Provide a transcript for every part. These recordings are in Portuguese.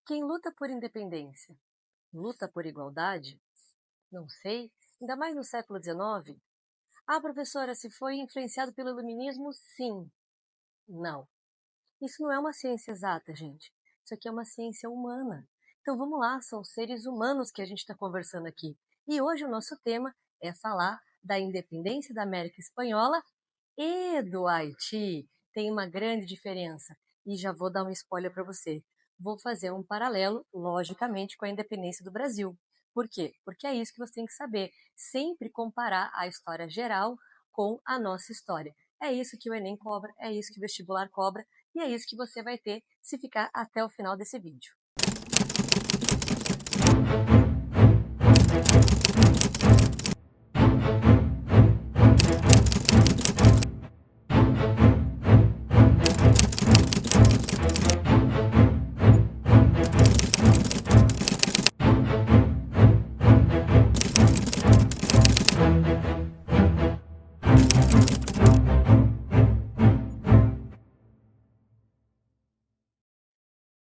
Quem luta por independência, luta por igualdade? Não sei, ainda mais no século XIX. Ah, professora, se foi influenciado pelo iluminismo, sim. Não. Isso não é uma ciência exata, gente. Isso aqui é uma ciência humana. Então vamos lá, são seres humanos que a gente está conversando aqui. E hoje o nosso tema é falar da independência da América Espanhola e do Haiti. Tem uma grande diferença. E já vou dar um spoiler para você. Vou fazer um paralelo, logicamente, com a independência do Brasil. Por quê? Porque é isso que você tem que saber. Sempre comparar a história geral com a nossa história. É isso que o Enem cobra, é isso que o vestibular cobra, e é isso que você vai ter se ficar até o final desse vídeo.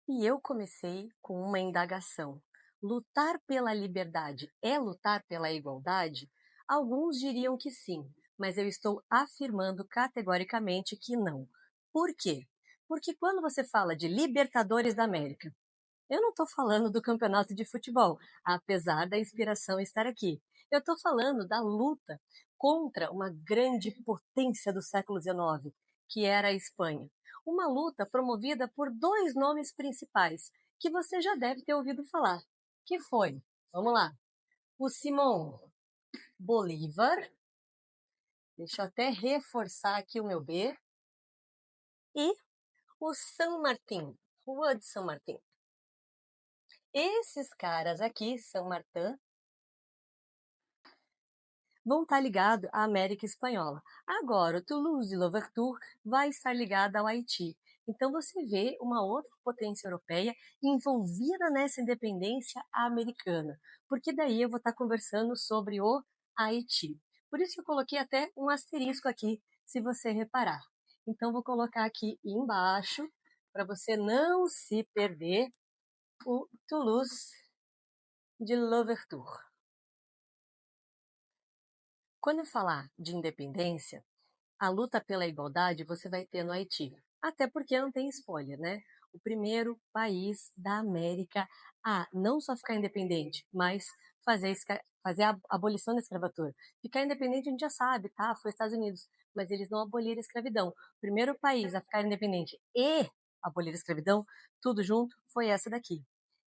E eu comecei com uma indagação. Lutar pela liberdade é lutar pela igualdade? Alguns diriam que sim, mas eu estou afirmando categoricamente que não. Por quê? Porque quando você fala de Libertadores da América, eu não estou falando do campeonato de futebol, apesar da inspiração estar aqui. Eu estou falando da luta contra uma grande potência do século XIX, que era a Espanha. Uma luta promovida por dois nomes principais, que você já deve ter ouvido falar. Que foi, vamos lá, o Simão Bolívar, deixa eu até reforçar aqui o meu B, e o San Martín, Rua de São Martín. Esses caras aqui, São Martin, vão estar ligados à América Espanhola. Agora, o Toulouse e Louverture vai estar ligado ao Haiti. Então você vê uma outra potência europeia envolvida nessa independência americana, porque daí eu vou estar conversando sobre o Haiti. Por isso que eu coloquei até um asterisco aqui, se você reparar. Então vou colocar aqui embaixo, para você não se perder, o Toulouse de Louverture. Quando eu falar de independência, a luta pela igualdade você vai ter no Haiti. Até porque não tem spoiler, né? O primeiro país da América a não só ficar independente, mas fazer a abolição da escravatura. Ficar independente a gente já sabe, tá? Foi os Estados Unidos. Mas eles não aboliram a escravidão. O primeiro país a ficar independente e abolir a escravidão, tudo junto, foi essa daqui.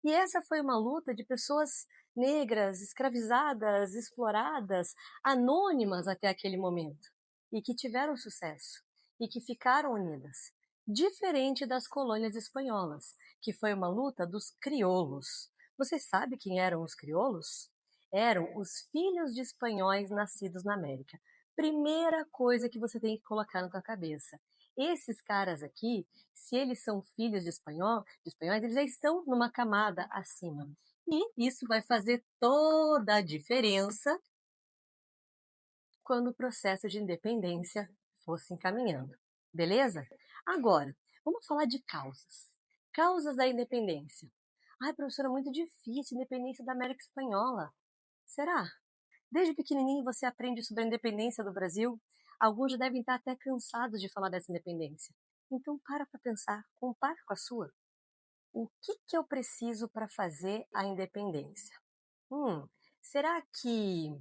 E essa foi uma luta de pessoas negras, escravizadas, exploradas, anônimas até aquele momento, e que tiveram sucesso, e que ficaram unidas. Diferente das colônias espanholas, que foi uma luta dos crioulos. Você sabe quem eram os crioulos? Eram os filhos de espanhóis nascidos na América. Primeira coisa que você tem que colocar na tua cabeça. Esses caras aqui, se eles são filhos de espanhóis, eles já estão numa camada acima. E isso vai fazer toda a diferença quando o processo de independência fosse encaminhando. Beleza? Agora, vamos falar de causas. Causas da independência. Ai, professora, muito difícil, independência da América Espanhola. Será? Desde pequenininho você aprende sobre a independência do Brasil. Alguns já devem estar até cansados de falar dessa independência. Então para pensar, compara com a sua. O que eu preciso para fazer a independência? Será que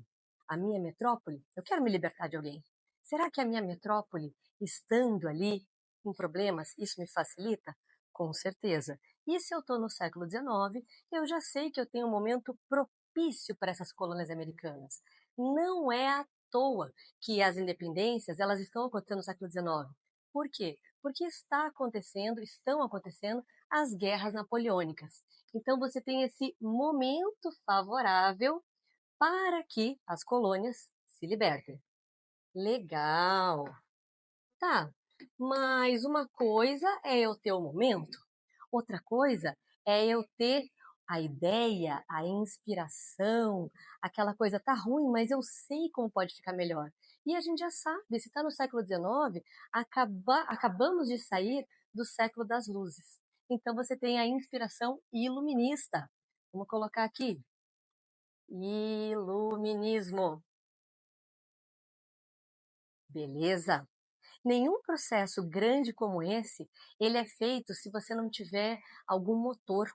a minha metrópole, eu quero me libertar de alguém, será que a minha metrópole, estando ali com problemas, isso me facilita? Com certeza. E se eu estou no século XIX, eu já sei que eu tenho um momento propício para essas colônias americanas. Não é à toa que as independências elas estão acontecendo no século XIX. Por quê? Porque estão acontecendo as guerras napoleônicas. Então você tem esse momento favorável para que as colônias se libertem. Legal! Tá, mas uma coisa é eu ter o momento, outra coisa é eu ter a ideia, a inspiração, aquela coisa tá ruim, mas eu sei como pode ficar melhor. E a gente já sabe, se está no século XIX, acabamos de sair do século das luzes. Então você tem a inspiração iluminista. Vamos colocar aqui, iluminismo. Beleza? Nenhum processo grande como esse, ele é feito se você não tiver algum motor,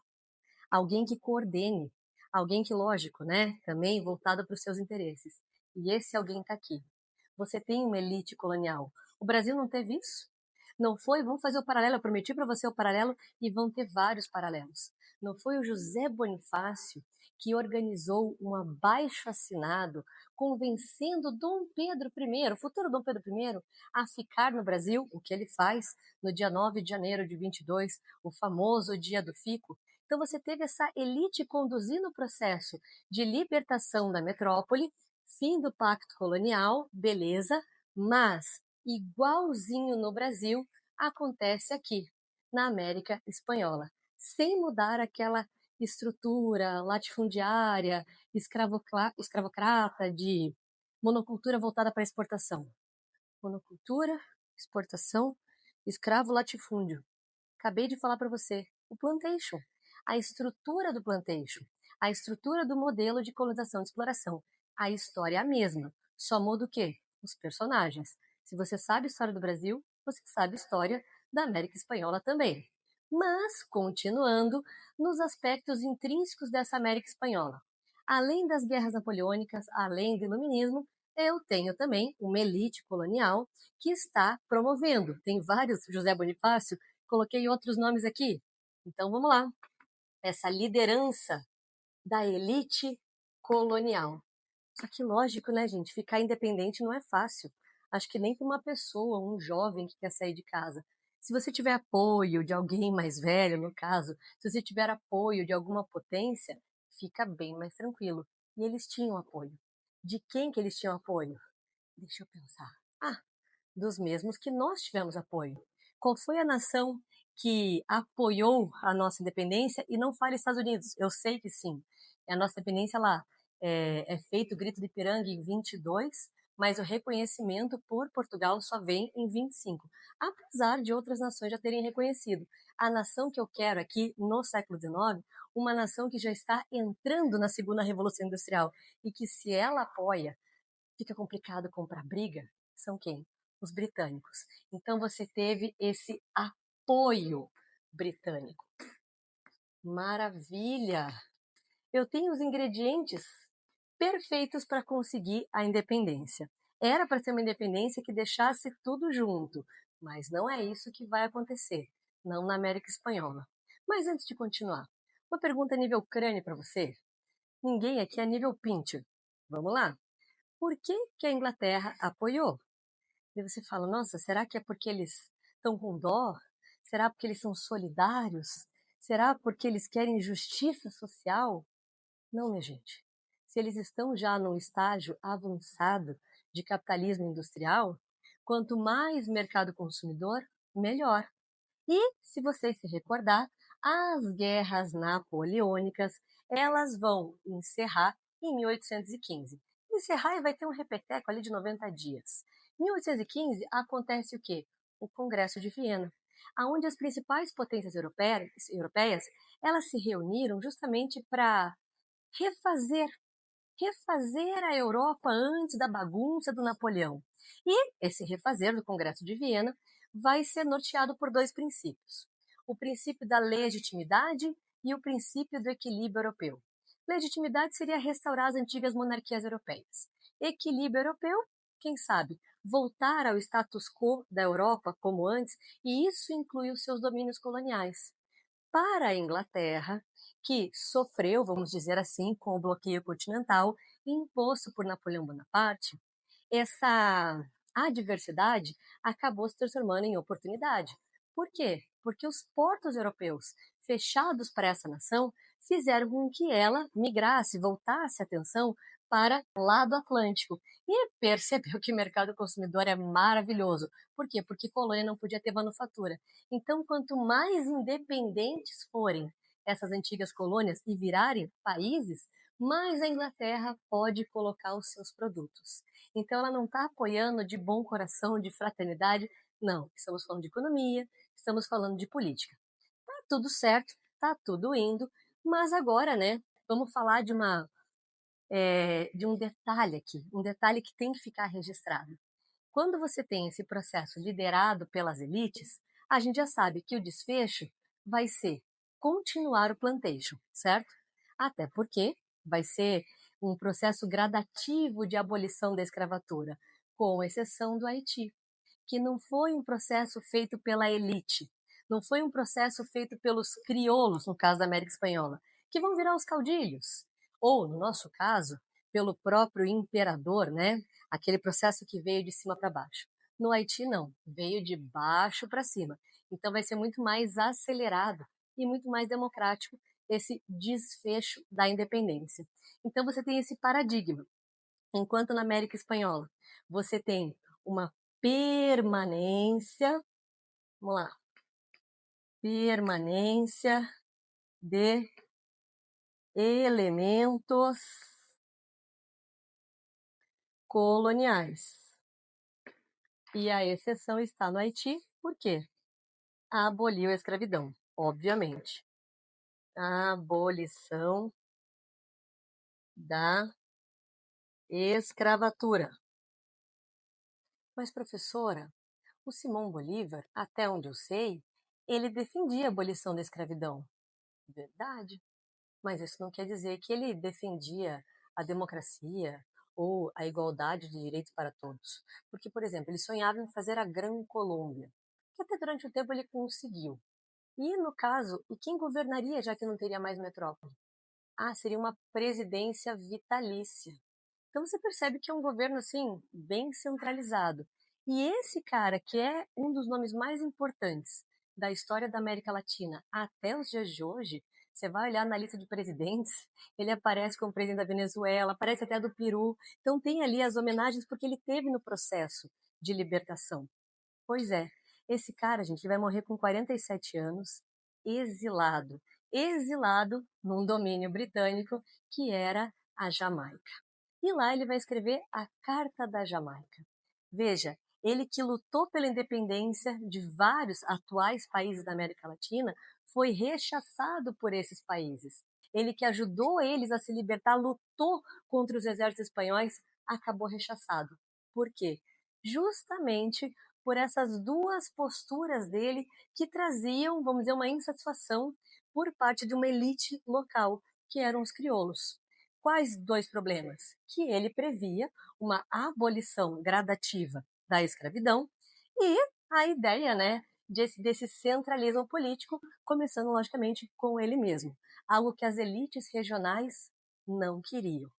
alguém que coordene, alguém que, lógico, né, também voltado para os seus interesses. E esse alguém está aqui. Você tem uma elite colonial. O Brasil não teve isso? Não foi? Vamos fazer o paralelo. Eu prometi para você o paralelo e vão ter vários paralelos. Não foi o José Bonifácio que organizou um abaixo-assinado convencendo Dom Pedro I, o futuro Dom Pedro I, a ficar no Brasil, o que ele faz no dia 9 de janeiro de 22, o famoso Dia do Fico. Então você teve essa elite conduzindo o processo de libertação da metrópole, fim do pacto colonial, beleza, mas igualzinho no Brasil acontece aqui, na América Espanhola, sem mudar aquela estrutura latifundiária, escravocrata de monocultura voltada para exportação. Monocultura, exportação, escravo latifúndio. Acabei de falar para você, o plantation, a estrutura do plantation, a estrutura do modelo de colonização e exploração. A história é a mesma, só muda o quê? Os personagens. Se você sabe a história do Brasil, você sabe a história da América Espanhola também. Mas, continuando, nos aspectos intrínsecos dessa América Espanhola. Além das guerras napoleônicas, além do iluminismo, eu tenho também uma elite colonial que está promovendo. Tem vários, José Bonifácio, coloquei outros nomes aqui. Então vamos lá. Essa liderança da elite colonial. Só que lógico, né, gente? Ficar independente não é fácil. Acho que nem para uma pessoa, um jovem que quer sair de casa. Se você tiver apoio de alguém mais velho, no caso, se você tiver apoio de alguma potência, fica bem mais tranquilo. E eles tinham apoio. De quem que eles tinham apoio? Deixa eu pensar. Ah, dos mesmos que nós tivemos apoio. Qual foi a nação que apoiou a nossa independência? E não fale Estados Unidos, eu sei que sim. A nossa independência lá é feito o Grito de Ipiranga em 22, mas o reconhecimento por Portugal só vem em 25, apesar de outras nações já terem reconhecido. A nação que eu quero aqui no século XIX, uma nação que já está entrando na segunda revolução industrial e que, se ela apoia, fica complicado comprar briga, são quem? Os britânicos. Então você teve esse apoio britânico. Maravilha! Eu tenho os ingredientes perfeitos para conseguir a independência. Era para ser uma independência que deixasse tudo junto, mas não é isso que vai acontecer, não na América Espanhola. Mas antes de continuar, uma pergunta a nível crânio para você. Ninguém aqui é nível Pinter. Vamos lá? Por que que a Inglaterra apoiou? E você fala, nossa, será que é porque eles estão com dó? Será porque eles são solidários? Será porque eles querem justiça social? Não, minha gente. Se eles estão já num estágio avançado de capitalismo industrial, quanto mais mercado consumidor, melhor. E, se você se recordar, as guerras napoleônicas, elas vão encerrar em 1815. Encerrar e vai ter um repeteco ali de 90 dias. Em 1815 acontece o quê? O Congresso de Viena, aonde as principais potências europeias elas se reuniram justamente para refazer refazer a Europa antes da bagunça do Napoleão. E esse refazer do Congresso de Viena vai ser norteado por dois princípios: o princípio da legitimidade e o princípio do equilíbrio europeu. Legitimidade seria restaurar as antigas monarquias europeias. Equilíbrio europeu, quem sabe, voltar ao status quo da Europa como antes, e isso inclui os seus domínios coloniais. Para a Inglaterra, que sofreu, vamos dizer assim, com o bloqueio continental imposto por Napoleão Bonaparte, essa adversidade acabou se transformando em oportunidade. Por quê? Porque os portos europeus fechados para essa nação fizeram com que ela migrasse, voltasse a atenção para o lado Atlântico e percebeu que o mercado consumidor é maravilhoso. Por quê? Porque colônia não podia ter manufatura. Então, quanto mais independentes forem essas antigas colônias e virarem países, mais a Inglaterra pode colocar os seus produtos. Então, ela não está apoiando de bom coração, de fraternidade. Não, estamos falando de economia, estamos falando de política. Para tudo certo, tá tudo indo, mas agora, né, vamos falar de um detalhe aqui, um detalhe que tem que ficar registrado. Quando você tem esse processo liderado pelas elites, a gente já sabe que o desfecho vai ser continuar o plantation, certo? Até porque vai ser um processo gradativo de abolição da escravatura, com exceção do Haiti, que não foi um processo feito pela elite, não foi um processo feito pelos crioulos, no caso da América Espanhola, que vão virar os caudilhos, ou, no nosso caso, pelo próprio imperador, né? Aquele processo que veio de cima para baixo. No Haiti, não, veio de baixo para cima. Então, vai ser muito mais acelerado e muito mais democrático esse desfecho da independência. Então, você tem esse paradigma. Enquanto na América Espanhola você tem uma permanência, vamos lá, permanência de elementos coloniais. E a exceção está no Haiti, por quê? Aboliu a escravidão, obviamente. A abolição da escravatura. Mas, professora, o Simão Bolívar, até onde eu sei, ele defendia a abolição da escravidão. Verdade. Mas isso não quer dizer que ele defendia a democracia ou a igualdade de direitos para todos. Porque, por exemplo, ele sonhava em fazer a Grã Colômbia, que até durante o tempo ele conseguiu. E, no caso, e quem governaria já que não teria mais metrópole? Ah, seria uma presidência vitalícia. Então você percebe que é um governo assim bem centralizado. E esse cara, que é um dos nomes mais importantes da história da América Latina até os dias de hoje, você vai olhar na lista de presidentes, ele aparece como presidente da Venezuela, aparece até do Peru. Então tem ali as homenagens porque ele teve no processo de libertação. Pois é, esse cara, gente, ele vai morrer com 47 anos, exilado. Exilado num domínio britânico que era a Jamaica. E lá ele vai escrever a Carta da Jamaica. Veja, ele que lutou pela independência de vários atuais países da América Latina, foi rechaçado por esses países. Ele que ajudou eles a se libertar, lutou contra os exércitos espanhóis, acabou rechaçado. Por quê? Justamente por essas duas posturas dele que traziam, vamos dizer, uma insatisfação por parte de uma elite local, que eram os crioulos. Quais dois problemas? Que ele previa uma abolição gradativa da escravidão e a ideia, né, desse centralismo político, começando logicamente com ele mesmo, algo que as elites regionais não queriam.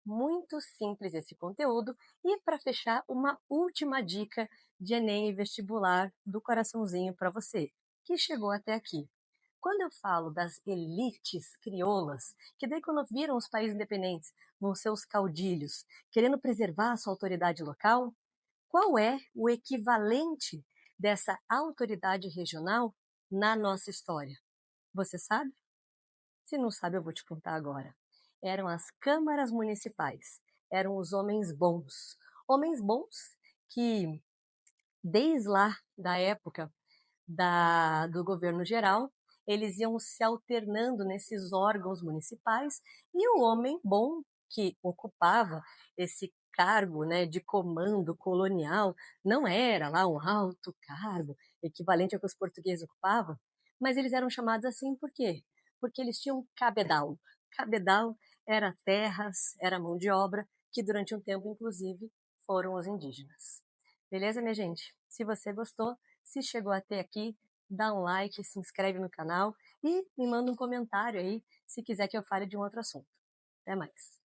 Muito simples esse conteúdo e para fechar uma última dica de Enem e vestibular do coraçãozinho para você que chegou até aqui. Quando eu falo das elites crioulas, que daí quando viram os países independentes, vão ser os caudilhos, querendo preservar a sua autoridade local, qual é o equivalente dessa autoridade regional na nossa história? Você sabe? Se não sabe, eu vou te contar agora. Eram as câmaras municipais, eram os homens bons. Homens bons que, desde lá da época do governo geral, eles iam se alternando nesses órgãos municipais e o homem bom que ocupava esse cargo, né, de comando colonial não era lá um alto cargo equivalente ao que os portugueses ocupavam, mas eles eram chamados assim por quê? Porque eles tinham cabedal. Cabedal era terras, era mão de obra, que durante um tempo, inclusive, foram os indígenas. Beleza, minha gente? Se você gostou, se chegou até aqui, dá um like, se inscreve no canal e me manda um comentário aí se quiser que eu fale de um outro assunto. Até mais!